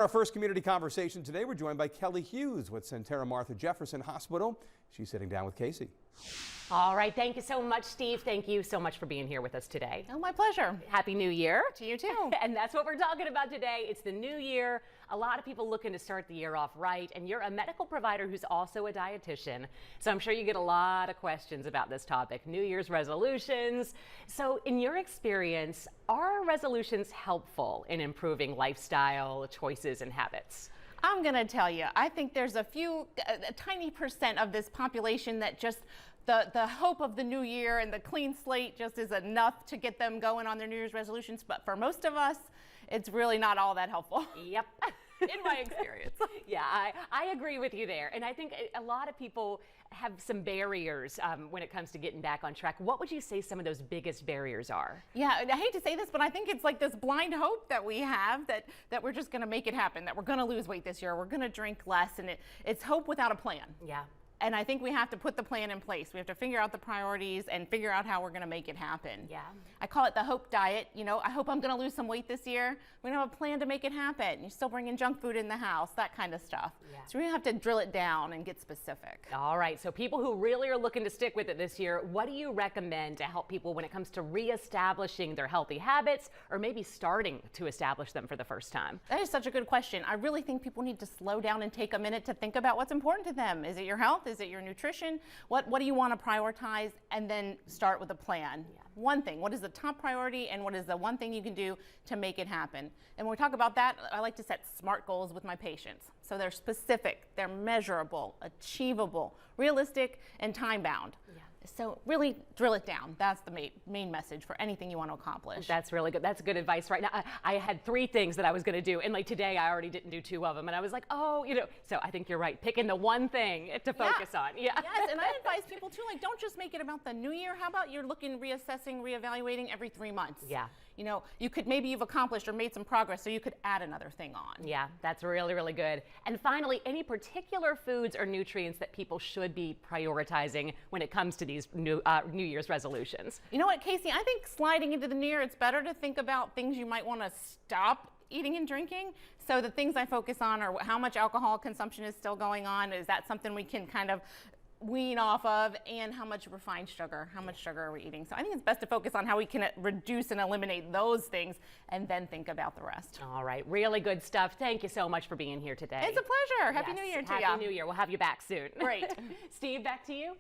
Our first community conversation today, we're joined by Kelli Hughes with Sentara Martha Jefferson Hospital. She's sitting down with Casey. All right, thank you so much, Steve. Thank you so much for being here with us today. Oh, my pleasure. Happy New Year. To you too. And that's what we're talking about today. It's the new year. A lot of people looking to start the year off right, and you're a medical provider who's also a dietitian. So I'm sure you get a lot of questions about this topic, New Year's resolutions. So in your experience, are resolutions helpful in improving lifestyle choices and habits? I'm going to tell you, I think there's a tiny percent of this population that just the hope of the new year and the clean slate just is enough to get them going on their New Year's resolutions. But for most of us, it's really not all that helpful. Yep. In my experience. Yeah, I agree with you there. And I think a lot of people have some barriers when it comes to getting back on track. What would you say some of those biggest barriers are? Yeah, I hate to say this, but I think it's like this blind hope that we have that we're just going to make it happen, that we're going to lose weight this year, we're going to drink less, and it's hope without a plan. Yeah. And I think we have to put the plan in place. We have to figure out the priorities and figure out how we're going to make it happen. Yeah. I call it the hope diet. You know, I hope I'm going to lose some weight this year. We're going to have a plan to make it happen. You're still bringing junk food in the house, that kind of stuff. Yeah. So we have to drill it down and get specific. All right. So people who really are looking to stick with it this year, what do you recommend to help people when it comes to reestablishing their healthy habits or maybe starting to establish them for the first time? That is such a good question. I really think people need to slow down and take a minute to think about what's important to them. Is it your health? Is it your nutrition? What do you want to prioritize? And then start with a plan. Yeah. One thing, what is the top priority and what is the one thing you can do to make it happen? And when we talk about that, I like to set SMART goals with my patients. So they're specific, they're measurable, achievable, realistic, and time-bound. Yeah. So really drill it down. That's the main message for anything you want to accomplish. That's really good. That's good advice right now. I had 3 things that I was going to do, and like today I already didn't do 2 of them, and I was like, oh, you know, so I think you're right. Picking the one thing to focus on. Yeah. Yes, and I advise people too, like, don't just make it about the new year. How about you're looking, reassessing, reevaluating every 3 months? Yeah. You know, maybe you've accomplished or made some progress, so you could add another thing on. Yeah, that's really, really good. And finally, any particular foods or nutrients that people should be prioritizing when it comes to these New Year's resolutions? You know what, Casey, I think sliding into the new year, it's better to think about things you might want to stop eating and drinking. So the things I focus on are how much alcohol consumption is still going on. Is that something we can kind of wean off of, and how much refined sugar, how much sugar are we eating? So I think it's best to focus on how we can reduce and eliminate those things and then think about the rest. All right, really good stuff. Thank you so much for being here today. It's a pleasure. Happy New Year to you. Happy New Year. We'll have you back soon. Great. Steve, back to you.